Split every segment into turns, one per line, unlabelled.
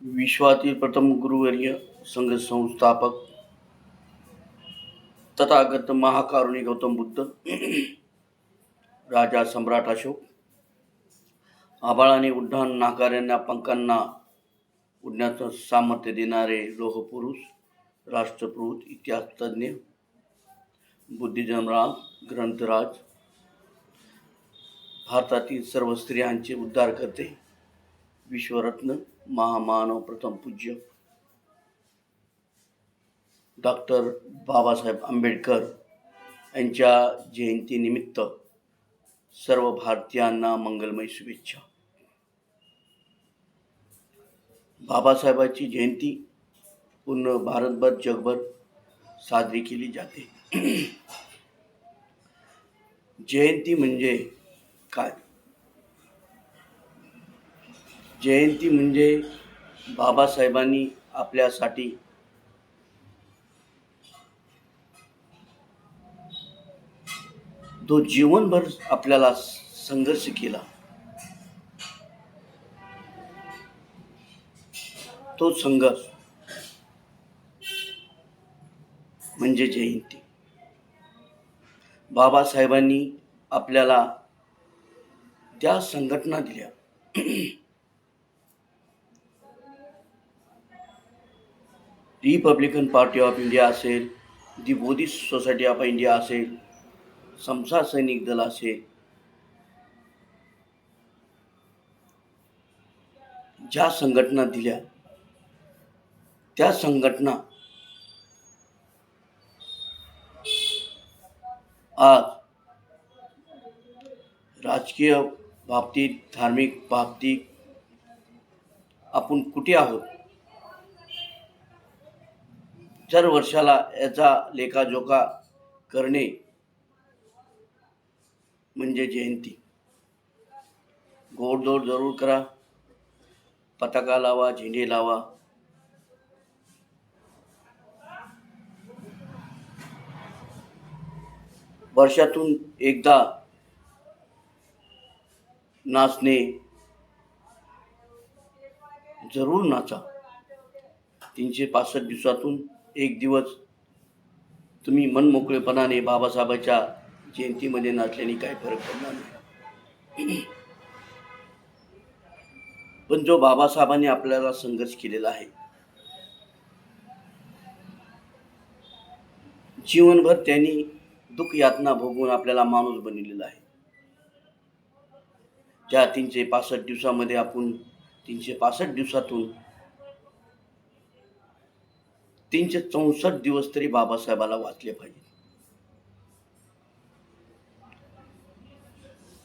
विश्वातील प्रथम गुरुवर्य संघ संस्थापक तथागत महाकारुणी गौतम बुद्ध, राजा सम्राट अशोक, आबाळाने उड्डाण नाकाऱ्यांना पंखांना उडण्याचं सामर्थ्य देणारे लोहपुरुष, राष्ट्रपुत, इतिहास तज्ञ, बुद्धिजनराज, ग्रंथराज, भारतातील सर्व स्त्रियांचे उद्धार करते, विश्वरत्न, महामानव, प्रथम पूज्य डॉक्टर बाबासाहेब आंबेडकर यांच्या जयंतीनिमित्त सर्व भारतीयांना मंगलमय शुभेच्छा. बाबासाहेबांची जयंती पूर्ण भारतभर जगभर साजरी केली जाते. जयंती म्हणजे काय? जयंती म्हणजे बाबासाहेबांनी आपल्यासाठी जो जीवनभर आपल्याला संघर्ष केला, तो संघर्ष म्हणजे जयंती. बाबासाहेबांनी आपल्याला त्या संघटना दिल्या, रिपब्लिकन पार्टी ऑफ इंडिया असेल, दी बुद्धिस्ट सोसायटी ऑफ इंडिया असेल, समता सैनिक दल असेल, ज्या संघटना दिल्या त्या संघटना आज राजकीय बाबतीत, धार्मिक बाबतीत आपण कुठे आहोत, दर वर्षाला याचा लेखाजोखा करणे म्हणजे जयंती. गोडधोड जरूर करा, पताका लावा, झेंडे लावा. वर्षातून एकदा नाचणे जरूर नाचा. 365 दिवसातून एक दिवस तुम्ही मनमोकळेपणाने बाबासाहेबांच्या जयंतीमध्ये नाचल्याने काही फरक पडणार नाही. पण जो बाबासाहेबांनी आपल्याला संघर्ष केलेला आहे, जीवनभर त्यांनी दुःख यातना भोगून आपल्याला माणूस बनवलेला आहे. त्या 365 दिवसामध्ये आपण 365 दिवसातून 364 दिवस तरी बाबासाहेबाला वाचले पाहिजे.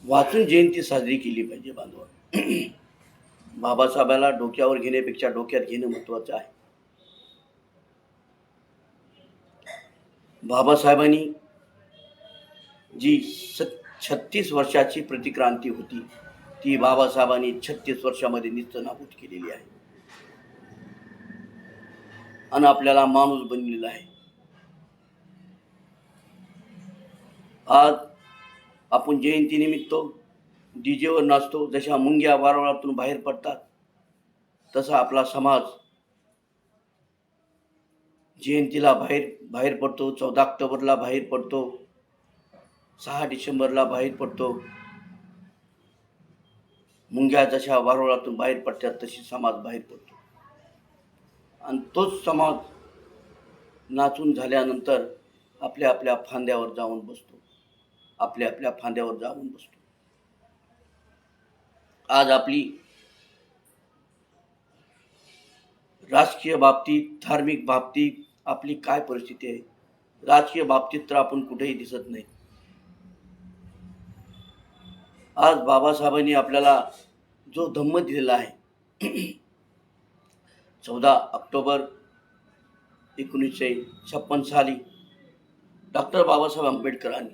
वाचून जयंती साजरी केली पाहिजे बांधवा. बाबासाहेबाला डोक्यावर घेण्यापेक्षा डोक्यात घेणं महत्वाचं आहे. बाबासाहेबांनी जी 36 वर्षाची प्रतिक्रांती होती, ती बाबासाहेबांनी 36 वर्षामध्ये निस्तनाबूत केलेली आहे आणि आपल्याला माणूस बनलेला आहे. आज आपण जयंतीनिमित्त डीजेवर नाचतो. जशा मुंग्या वारुळातून बाहेर पडतात, तसा आपला समाज जयंतीला बाहेर पडतो. 14 ऑक्टोबरला बाहेर पडतो, 6 डिसेंबरला बाहेर पडतो. मुंग्या जशा वारुळातून बाहेर पडतात, तशी समाज बाहेर पडतो आणि तोच समाज नाचून झाल्यानंतर आपल्या आपल्या फांद्यावर जाऊन बसतो. आज आपली राजकीय बाबतीत, धार्मिक बाबतीत आपली काय परिस्थिती आहे? राजकीय बाबतीत तर आपण कुठेही दिसत नाही. आज बाबासाहेबांनी आपल्याला जो धम्म दिलेला आहे, 14 ऑक्टोबर 1956 साली डॉक्टर बाबासाहेब आंबेडकरांनी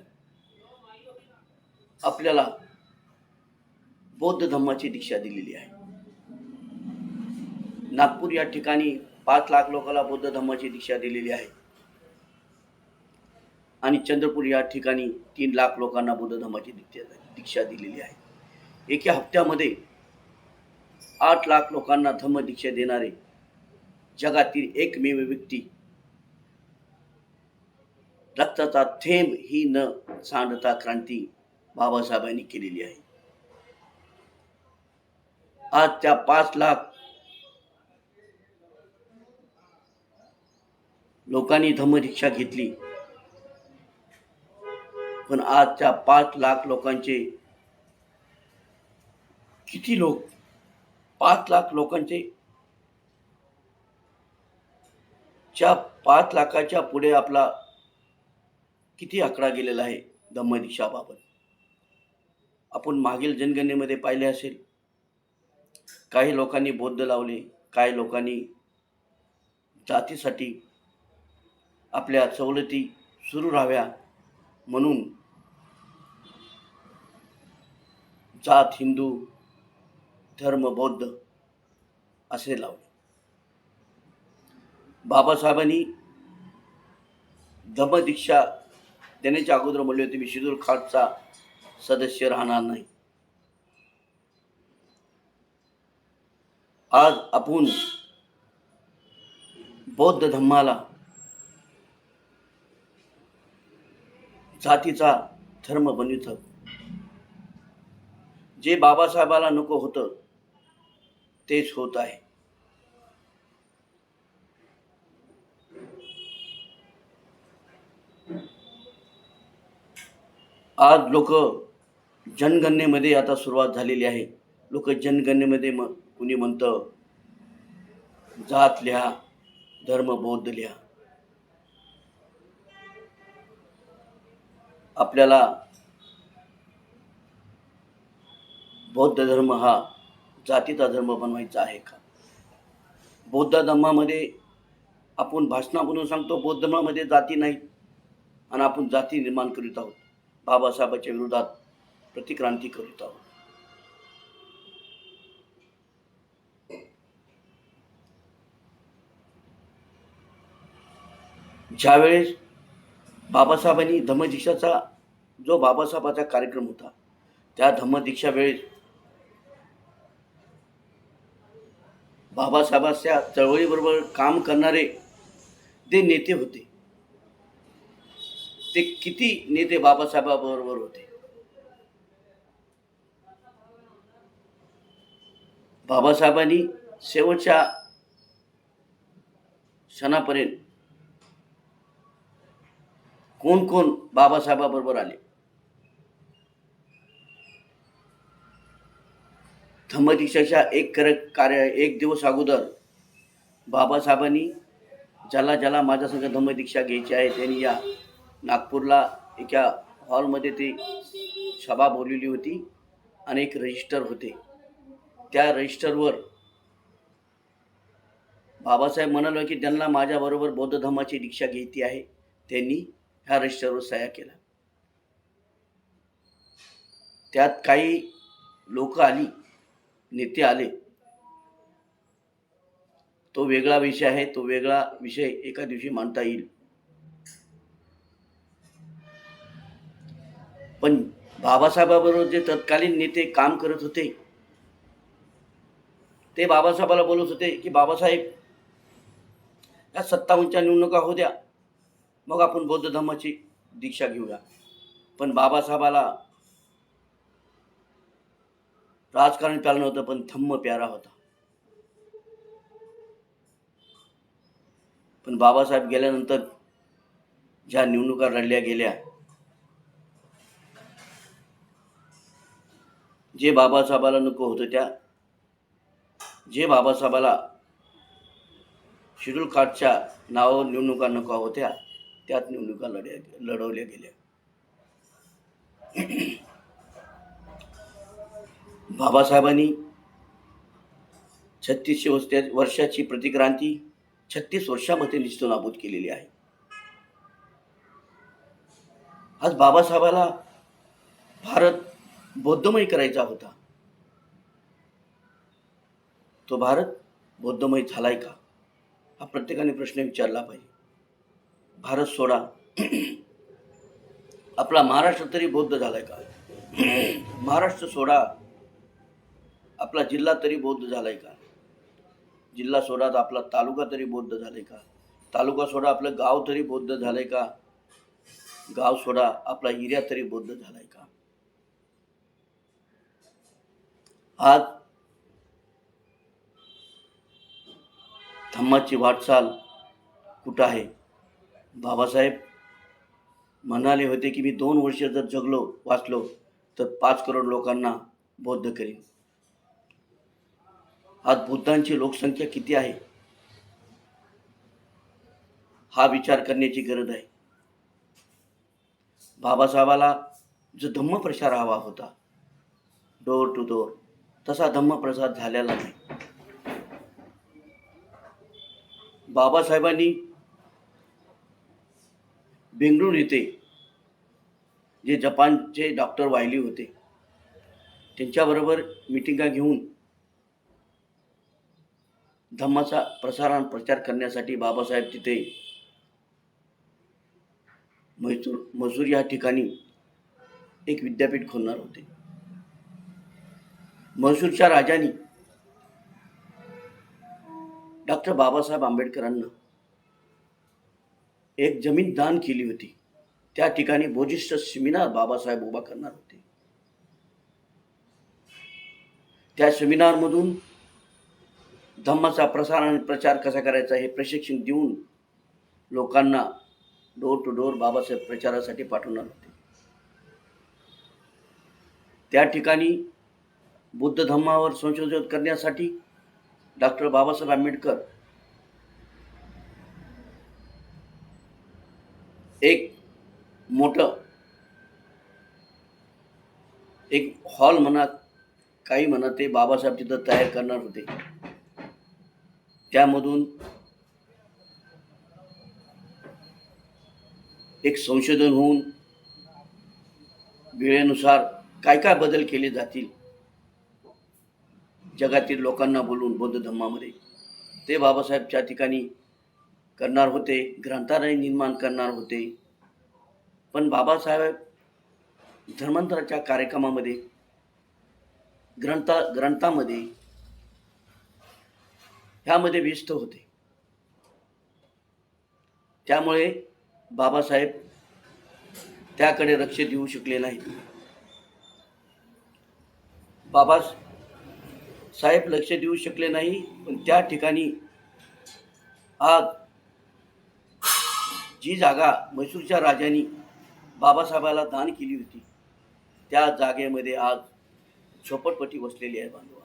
आपल्याला बौद्ध धम्माची दीक्षा दिलेली आहे. नागपूर या ठिकाणी 5 लाख लोकांना बौद्ध धम्माची दीक्षा दिलेली आहे आणि चंद्रपूर या ठिकाणी 3 लाख लोकांना बौद्ध धम्माची दीक्षा दिलेली आहे. एका हप्त्यामध्ये 8 लाख लोकांना धम्मदीक्षा देणारे जगातील एकमेव व्यक्ती, रक्ताचा थेंब ही न सांडता क्रांती बाबासाहेबांनी केलेली आहे. आज त्या 5 लाख लोकांनी धम्मदीक्षा घेतली, पण आज त्या 5 लाख लोकांचे किती लोक, 5 लाख लोकांचे, च्या 5 लाखाच्या पुढे आपला किती आकडा गेलेला आहे धम्मदीक्षाबाबत. आपण मागील जनगणनेमध्ये पाहिले असेल, काही लोकांनी बौद्ध लावले, काही लोकांनी जातीसाठी आपल्या सवलती सुरू राहाव्या म्हणून जात हिंदू, धर्म बौद्ध असे लावले. बाबासाहेबांनी धम्मदीक्षा देण्याच्या अगोदर म्हणले होते, मी शेड्यूल कास्टचा सदस्य राहणार नाही. आज आपण बौद्ध धम्माला जातीचा धर्म बनवित आहोत. जे बाबासाहेबाला नको होतं तेच होत आहे. आज लोक जनगणनेमध्ये आता सुरुवात झालेली आहे. लोक जनगणनेमध्ये कुणी म्हणतं जात लिहा, धर्म बौद्ध लिहा. आपल्याला बौद्ध धर्म हा जातीचा धर्म बनवायचा आहे का? बौद्ध धर्मामध्ये आपण भाषणामधून सांगतो बौद्ध धर्मामध्ये जाती नाही, आणि आपण जाती निर्माण करीत आहोत. बाबासाहेबांच्या विरोधात प्रतिक्रांती करीत आहोत. ज्यावेळेस बाबासाहेबांनी धम्मदीक्षाचा जो बाबासाहेबांचा कार्यक्रम होता, त्या धम्मदीक्षा वेळेस बाबासाहेबांच्या चळवळीबरोबर काम करणारे ते नेते होते. ते किती नेते बाबासाहेबांबरोबर होते? बाबासाहेबांनी शेवटच्या क्षणापर्यंत कोण कोण बाबासाहेबांबरोबर आले? धम्मदीक्षाच्या एक दिवस अगोदर बाबासाहेबांनी ज्याला ज्याला माझ्या संग धम्मदीक्षा घ्यायची आहे त्यांनी या नागपूरला एका हॉलमध्ये ती सभा बोलवली होती आणि एक रजिस्टर होते. त्या रजिस्टरवर बाबासाहेब म्हणाले की ज्यांना माझ्याबरोबर बौद्ध धर्माची दीक्षा घ्यायची आहे त्यांनी ह्या रजिस्टरवर सह्या केल्या. त्यात काही लोक आली, नेते आले. तो वेगळा विषय आहे, तो वेगळा विषय एका दिवशी मांडता येईल. पण बाबासाहेबाबरोबर जे तत्कालीन नेते काम करत होते ते बाबासाहेबाला बोलत होते की बाबासाहेब, या 57च्या निवडणुका होऊ द्या, मग आपण बौद्ध धर्माची दीक्षा घेऊया. पण बाबासाहेबाला राजकारण प्यारा नव्हतं, पण धम्म प्यारा होता. पण बाबासाहेब गेल्यानंतर ज्या निवडणुका लढल्या गेल्या, जे बाबासाहेबाला नको होतं त्या, जे बाबासाहेबाला शेड्यूल कास्टच्या नावावर निवडणुका नको होत्या, त्यात निवडणुका लढवल्या गेल्या. बाबासाहेबांनी 36 वर्षाची प्रतिक्रांती 36 वर्षामध्ये निस्तनाबूत केलेली आहे. आज बाबासाहेबाला भारत बौद्धमय करायचा होता. तो भारत बौद्धमय झालाय का, हा प्रत्येकाने प्रश्न विचारला पाहिजे. भारत सोडा, आपला महाराष्ट्र तरी बौद्ध झालाय का? महाराष्ट्र सोडा, आपला जिल्हा तरी बौद्ध झालाय का? जिल्हा सोडा तर आपला तालुका तरी बौद्ध झालाय का? तालुका सोडा आपलं गाव तरी बौद्ध झालंय का? गाव सोडा आपला एरिया तरी बौद्ध झालाय का? आज धम्माची वाटचाल कुठं आहे? बाबासाहेब म्हणाले होते की मी 2 वर्ष जर जगलो वाचलो तर 5 करोड लोकांना बौद्ध करीन. आज बुद्धांची लोकसंख्या किती आहे हा विचार करण्याची गरज आहे. बाबासाहेबाला जो धम्मप्रचार हवा होता डोर टू डोर, तसा धम्मप्रसार झालेला नाही. बाबासाहेबांनी बेंगळुरू येथे जे जपानचे डॉक्टर वायली होते त्यांच्याबरोबर मिटिंगा घेऊन धम्माचा प्रचार करण्यासाठी बाबासाहेब तिथे मसूर या ठिकाणी एक विद्यापीठ खोलणार होते. म्हैसूरच्या राजांनी डॉक्टर बाबासाहेब आंबेडकरांना एक जमीन दान केली होती. त्या ठिकाणी बोधिष्ठ सेमिनार बाबासाहेब उभा करणार होते. त्या सेमिनारमधून धम्माचा प्रसार आणि प्रचार कसा करायचा हे प्रशिक्षण देऊन लोकांना डोर टू डोर बाबासाहेब प्रचारासाठी पाठवणार होते. त्या ठिकाणी बुद्ध धम्मावर संशोधन करण्यासाठी डॉक्टर बाबासाहेब आंबेडकर एक मोठं एक हॉल म्हणा काही म्हणा ते बाबासाहेब तिथं तयार करणार होते. त्यामधून एक संशोधन होऊन वेळेनुसार काय काय बदल केले जातील जगातील लोकांना बोलून बौद्ध धम्मामध्ये ते बाबासाहेब त्या ठिकाणी करणार होते. ग्रंथालय निर्माण करणार होते. पण बाबासाहेब धर्मांतराच्या कार्यक्रमामध्ये ग्रंथामध्ये ह्यामध्ये व्यस्त होते. त्यामुळे बाबासाहेब त्याकडे लक्ष देऊ शकले नाही. बाबासाहेब लक्ष देऊ शकले नाही. पण त्या ठिकाणी आज जी जागा म्हैसूरच्या राजांनी बाबासाहेबाला दान केली होती त्या जागेमध्ये आज झोपडपट्टी बसलेली आहे बांधवांनो.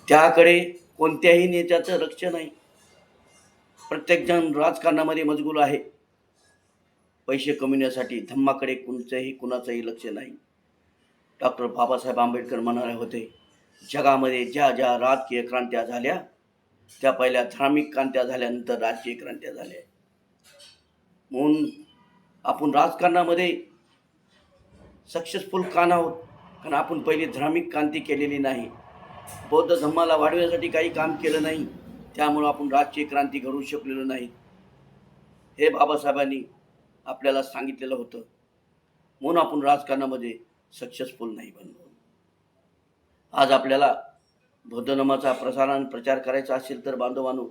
त्याकडे कोणत्याही नेत्याचं लक्ष नाही. प्रत्येकजण राजकारणामध्ये मशगूल आहे पैसे कमविण्यासाठी. धम्माकडे कुणाचंही लक्ष नाही. डॉक्टर बाबासाहेब आंबेडकर म्हणाले होते जगामध्ये ज्या ज्या राजकीय क्रांत्या झाल्या त्या पहिल्या धार्मिक क्रांत्या झाल्यानंतर राजकीय क्रांत्या झाल्या. म्हणून आपण राजकारणामध्ये सक्सेसफुल का नाहोत? कारण आपण पहिली धार्मिक क्रांती केलेली नाही. बौद्ध धम्माला वाढवण्यासाठी काही काम केलं नाही. त्यामुळे आपण राजकीय क्रांती घडवू शकलेलो नाही. हे बाबासाहेबांनी आपल्याला सांगितलेलं होतं. म्हणून आपण राजकारणामध्ये सक्सेसफुल नाही बनलो. आज आपल्याला बौद्ध धम्माचा प्रसार आणि प्रचार करायचा असेल तर बांधवांनो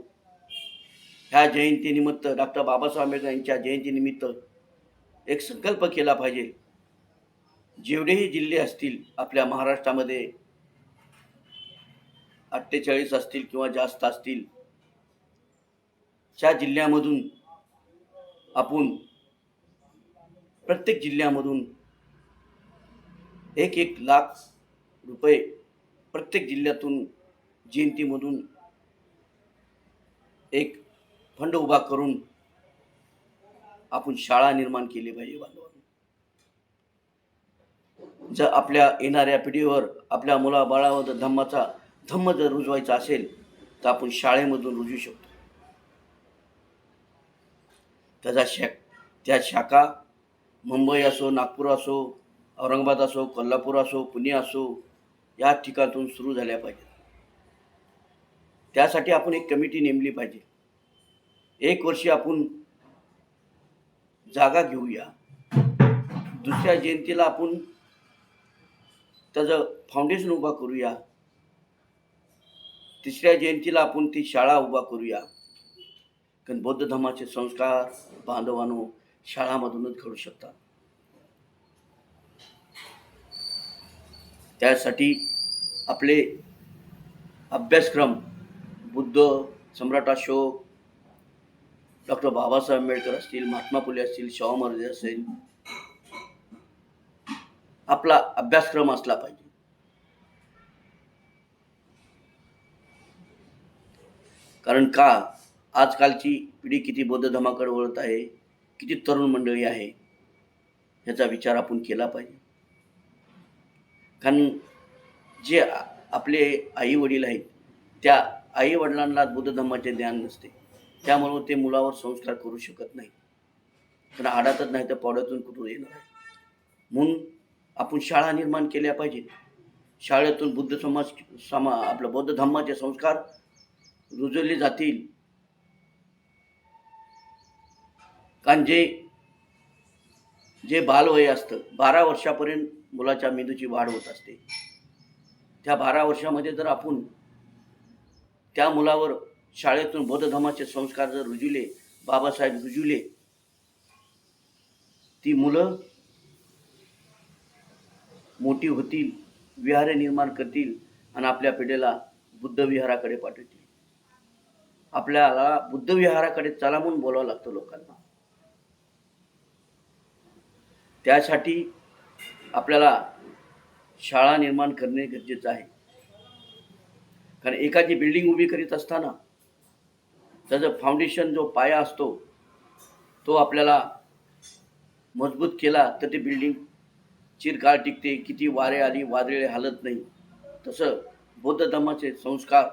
ह्या जयंतीनिमित्त डॉक्टर बाबासाहेब आंबेडकर यांच्या जयंतीनिमित्त एक संकल्प केला पाहिजे. जेवढेही जिल्हे असतील आपल्या महाराष्ट्रामध्ये 48 असतील किंवा जास्त असतील त्या जिल्ह्यामधून आपण प्रत्येक जिल्ह्यामधून 1-1 लाख रुपये प्रत्येक जिल्ह्यातून जयंतीमधून एक फंड उभा करून आपण शाळा निर्माण केली पाहिजे बांधवांनो. जर आपल्या येणाऱ्या पिढीवर आपल्या मुलाबाळावर धम्म जर रुजवायचा असेल तर आपण शाळेमधून रुजू शकतो. त्या शाखा मुंबई असो, नागपूर असो, औरंगाबाद असो, कोल्हापूर असो, पुणे असो या ठिकाणातून सुरू झाल्या पाहिजेत. त्यासाठी आपण एक कमिटी नेमली पाहिजे. 1 वर्षी आपण जागा घेऊया. दुसऱ्या जयंतीला आपण त्याचं फाउंडेशन उभा करूया. तिसऱ्या जयंतीला आपण ती शाळा उभा करूया. कारण बौद्ध धर्माचे संस्कार बांधवांनो शाळामधूनच घडू शकतात. त्यासाठी आपले अभ्यासक्रम बुद्ध, सम्राट अशोक, डॉक्टर बाबासाहेब आंबेडकर असतील, महात्मा फुले असतील, शाहू महाराज असेल, आपला अभ्यासक्रम असला पाहिजे. कारण का आजकालची पिढी किती बौद्ध धर्माकडे वळत आहे, किती तरुण मंडळी आहे, याचा विचार आपण केला पाहिजे. कारण जे आपले आई वडील आहेत त्या आई वडिलांना बुद्ध धर्माचे ज्ञान नसते, त्यामुळे ते मुलावर संस्कार करू शकत नाही. कारण आडातच नाही तर पौड्यातून कुठून येणार आहे. म्हणून आपण शाळा निर्माण केल्या पाहिजे. शाळेतून बुद्ध आपलं बौद्ध धर्माचे संस्कार रुजवले जातील. कारण जे बालवय असतं 12 वर्षापर्यंत मुलाच्या मेंदूची वाढ होत असते. त्या 12 वर्षामध्ये जर आपण त्या मुलावर शाळेतून बौद्ध धर्माचे संस्कार जर रुजवले, बाबासाहेब रुजवले, ती मुलं मोठी होतील, विहारे निर्माण करतील आणि आपल्या पिढीला बुद्ध विहाराकडे पाठवतील. आपल्याला बुद्ध विहाराकडे चला म्हणून बोलावं लागतं लोकांना. त्यासाठी आपल्याला शाळा निर्माण करणे गरजेचं आहे. कारण एखादी बिल्डिंग उभी करीत असताना त्याचं फाउंडेशन जो पाया असतो तो आपल्याला मजबूत केला तर ती बिल्डिंग चिरकाळ टिकते. किती वारे आली वादळे हालत नाही. तसं बौद्ध धर्माचे संस्कार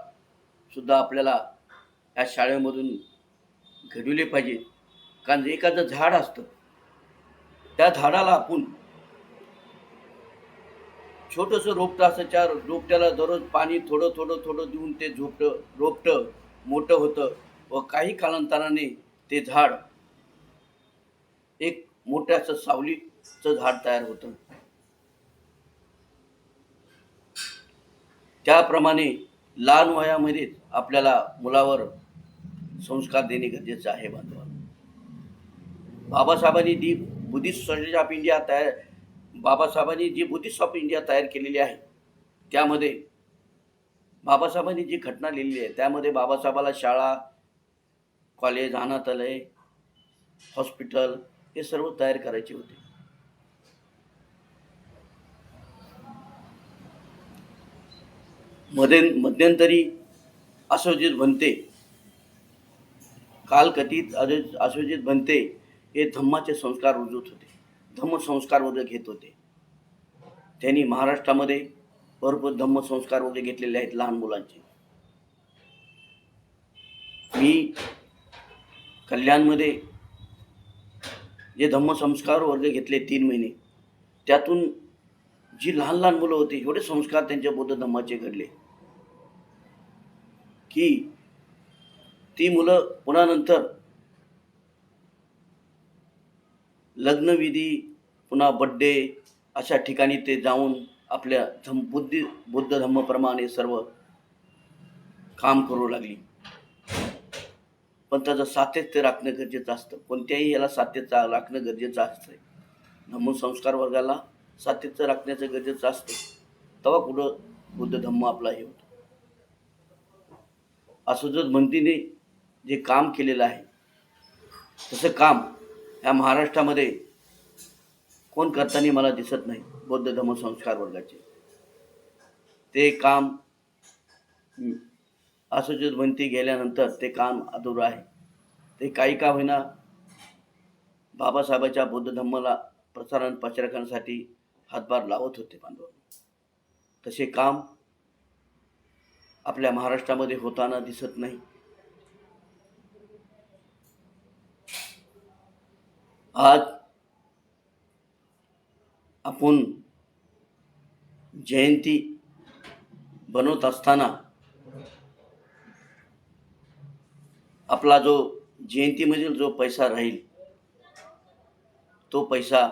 सुद्धा आपल्याला या शाळेमधून घडवले पाहिजे. कारण एखादं झाड असतं, त्या झाडाला आपण छोटंसं रोपटं असं, त्या रोपट्याला दररोज पाणी थोडं थोडं थोडं देऊन ते रोपटं मोठं होतं व काही कालांतराने ते झाड एक मोठ्याचं सावलीचं झाड तयार होतं. त्याप्रमाणे लहान वयामध्ये आपल्याला मुलावर संस्कार देणे गरजेचं आहे. बाबासाहेबांनी जी बुद्धिस्ट सोसायटी ऑफ इंडिया बाबासाहेबांनी जी बुद्धिस्ट ऑफ इंडिया तयार केलेली आहे, त्यामध्ये बाबासाहेबांनी जी घटना लिहिलेली आहे त्यामध्ये बाबासाहेबाला शाळा, कॉलेज, अनाथालय, हॉस्पिटल हे सर्व तयार करायचे होते. मध्यंतरी अश्वजित भंते, कालकथित अश्वजित भंते हे धम्माचे संस्कार रुजवत होते, धम्म संस्कार वगैरे घेत होते. त्यांनी महाराष्ट्रामध्ये भरपूर धम्म संस्कार वगैरे घेतलेले आहेत लहान मुलांचे. मी कल्याणमध्ये जे धम्म संस्कार वगैरे घेतले 3 महिने, त्यातून जी लहान लहान मुलं होती एवढे संस्कार त्यांच्या बौद्ध धम्माचे घडले की ती मुलं पुन्हा नंतर लग्नविधी, पुन्हा बड्डे अशा ठिकाणी ते जाऊन आपल्या बुद्ध धम्मप्रमाणे सर्व काम करू लागली. पण त्याचं सातत्य राखणं गरजेचं असतं. कोणत्याही याला सातत्य राखणं गरजेचं असतं. धम्म संस्कार वर्गाला सातत्य राखण्याचं गरजेचं असतं. तेव्हा कुठं बुद्ध धम्म आपला हे होतं. अश्वजित भंतेने जे काम केलेलं आहे तसं काम या महाराष्ट्रामध्ये कोण करताना मला दिसत नाही. बौद्ध धम्म संस्कार वर्गाचे ते काम अश्वजित भंते गेल्यानंतर ते काम अधुरं आहे. ते काही का होईना बाबासाहेबांच्या बौद्ध धम्माला प्रसारण प्रचारकांसाठी हातभार लावत होते बांधव. तसे काम आपल्या महाराष्ट्रामध्ये होताना दिसत नाही. आज आपण जयंती बनवत असताना आपला जो जयंतीमधील जो पैसा राहील तो पैसा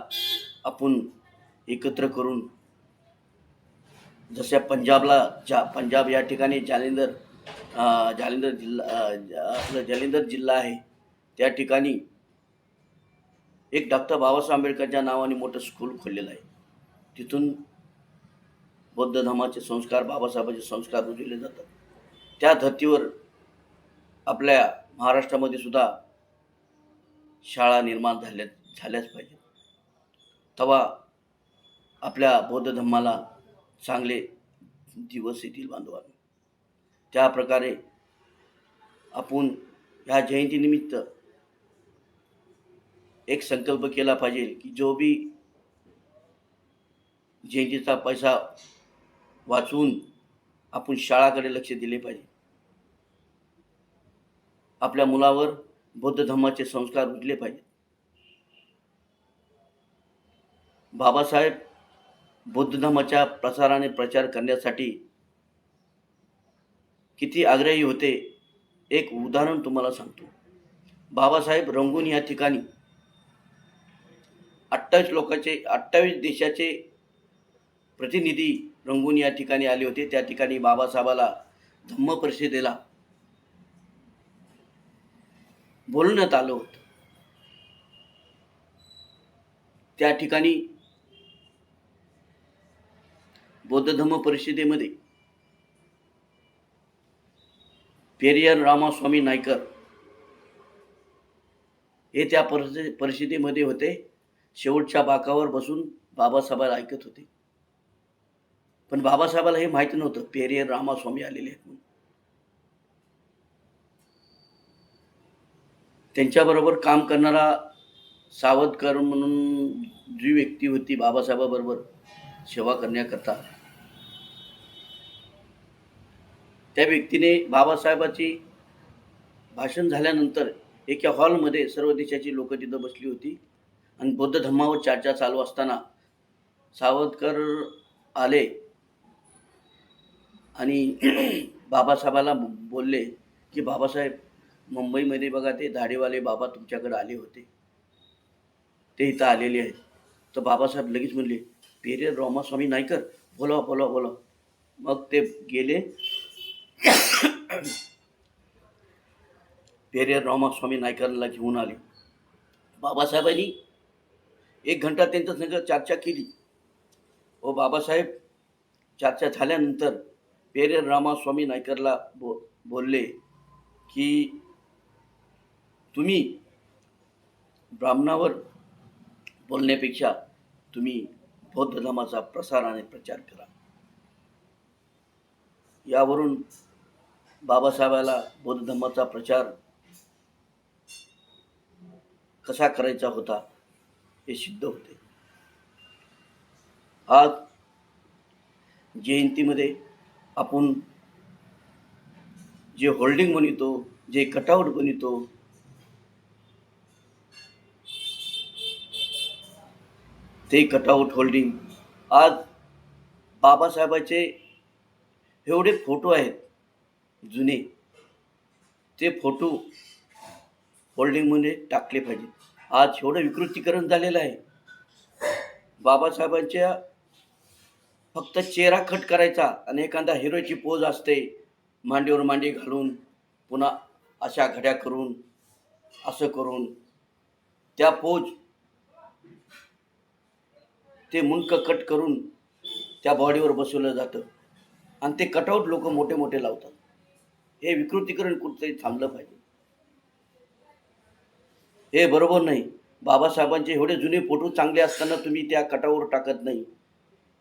आपण एकत्र करून जशा पंजाब या ठिकाणी जालिंदर जिल्हा आपलं जालिंदर जिल्हा आहे. त्या ठिकाणी एक डॉक्टर बाबासाहेब आंबेडकरच्या नावाने मोठं स्कूल खोललेलं आहे. तिथून बौद्ध धर्माचे संस्कार, बाबासाहेबांचे संस्कार रुजवले जातात. त्या धर्तीवर आपल्या महाराष्ट्रामध्ये सुद्धा शाळा निर्माण झाल्याच पाहिजे. तेव्हा आपल्या बौद्ध धर्माला चांगले दिवस येतील बांधवांनो. त्या प्रकारे आपण ह्या जयंतीनिमित्त एक संकल्प केला पाहिजे की जो भी जयंतीचा पैसा वाचवून आपण शाळाकडे लक्ष दिले पाहिजे. आपल्या मुलावर बौद्ध धर्माचे संस्कार रुजले पाहिजे. बाबासाहेब बौद्ध धर्माच्या प्रसाराने प्रचार करण्यासाठी किती आग्रही होते, एक उदाहरण तुम्हाला सांगतो. बाबासाहेब रंगून या ठिकाणी 28 देशाचे प्रतिनिधी रंगून या ठिकाणी आले होते. त्या ठिकाणी बाबासाहेबाला धम्म परिषदेला बोलवण्यात आलं होतं. त्या ठिकाणी बौद्ध धम्म परिषदेमध्ये पेरियर रामास्वामी नायकर हे त्या परिषदेमध्ये होते. शेवटच्या बाकावर बसून बाबासाहेबाला ऐकत होते. पण बाबासाहेबाला हे माहिती नव्हतं पेरियर रामास्वामी आलेले आहेत म्हणून. त्यांच्याबरोबर काम करणारा सावधकर म्हणून जी व्यक्ती होती बाबासाहेबाबरोबर सेवा करण्याकरता, त्या व्यक्तीने बाबासाहेबाची भाषण झाल्यानंतर एका हॉलमध्ये सर्व देशाची लोक तिथं बसली होती आणि बौद्ध धर्मावर चर्चा चालू असताना सावधकर आले आणि बाबासाहेबाला बोलले की बाबासाहेब, मुंबईमध्ये बघा ते दाढीवाले बाबा तुमच्याकडे आले होते, ते इथं आलेले आहेत. तर बाबासाहेब लगेच म्हणले पेरियर रामास्वामी नायकर, बोला बोला बोला. मग ते गेले. पेरियर रामास्वामी नायकरला घेऊन आले. बाबासाहेबांनी 1 घंटा त्यांच्या संग चर्चा केली. व बाबासाहेब चर्चा झाल्यानंतर पेरियर रामास्वामी नायकरला बोलले की तुम्ही ब्राह्मणावर बोलण्यापेक्षा तुम्ही बौद्ध धर्माचा प्रसार आणि प्रचार करा. यावरून बाबासाहेबाला बौद्ध धर्माचा प्रचार कसा करायचा होता हे सिद्ध होते. आज जयंतीमध्ये आपण जे होल्डिंग बनवतो, जे कटआउट बनवतो, ते कटआउट होल्डिंग आज बाबासाहेबाचे एवढे फोटो आहेत जुने, ते फोटो होल्डिंगमध्ये टाकले पाहिजे. आज एवढं विकृतीकरण झालेलं आहे. बाबासाहेबांच्या फक्त चेहरा कट करायचा आणि एखादा हिरोची पोज असते, मांडीवर मांडी घालून पुन्हा अशा घड्या करून असं करून त्या पोज ते मुंडक कट करून त्या बॉडीवर बसवलं जातं आणि ते कटआउट लोक मोठे मोठे लावतात. हे विकृतीकरण कुठेतरी थांबलं पाहिजे. हे बरोबर नाही. बाबासाहेबांचे एवढे जुने फोटो चांगले असताना तुम्ही त्या कटावर टाकत नाही,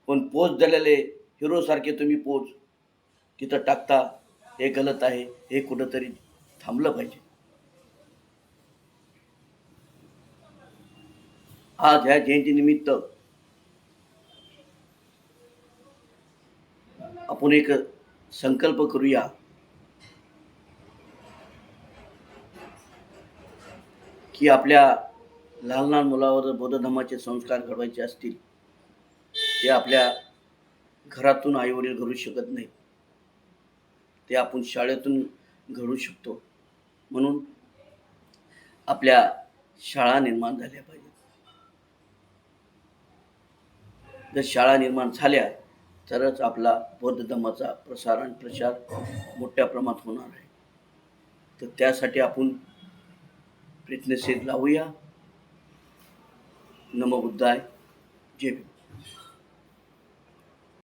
पण पोज दिलेले हिरोसारखे तुम्ही पोज तिथं टाकता. हे गलत आहे. हे कुठंतरी थांबलं पाहिजे. आज ह्या जयंतीनिमित्त आपण एक संकल्प करूया की आपल्या लहान लहान मुलावर बौद्ध धर्माचे संस्कार घडवायचे असतील, ते आपल्या घरातून आईवडील घडू शकत नाही, ते आपण शाळेतून घडू शकतो. म्हणून आपल्या शाळा निर्माण झाल्या पाहिजेत. जर शाळा निर्माण झाल्या तरच आपला बौद्ध धर्माचा प्रसार आणि प्रचार मोठ्या प्रमाणात होणार आहे. तर त्यासाठी आपण प्रयत्नशील लावूया. नमो बुद्धाय. जय भीम.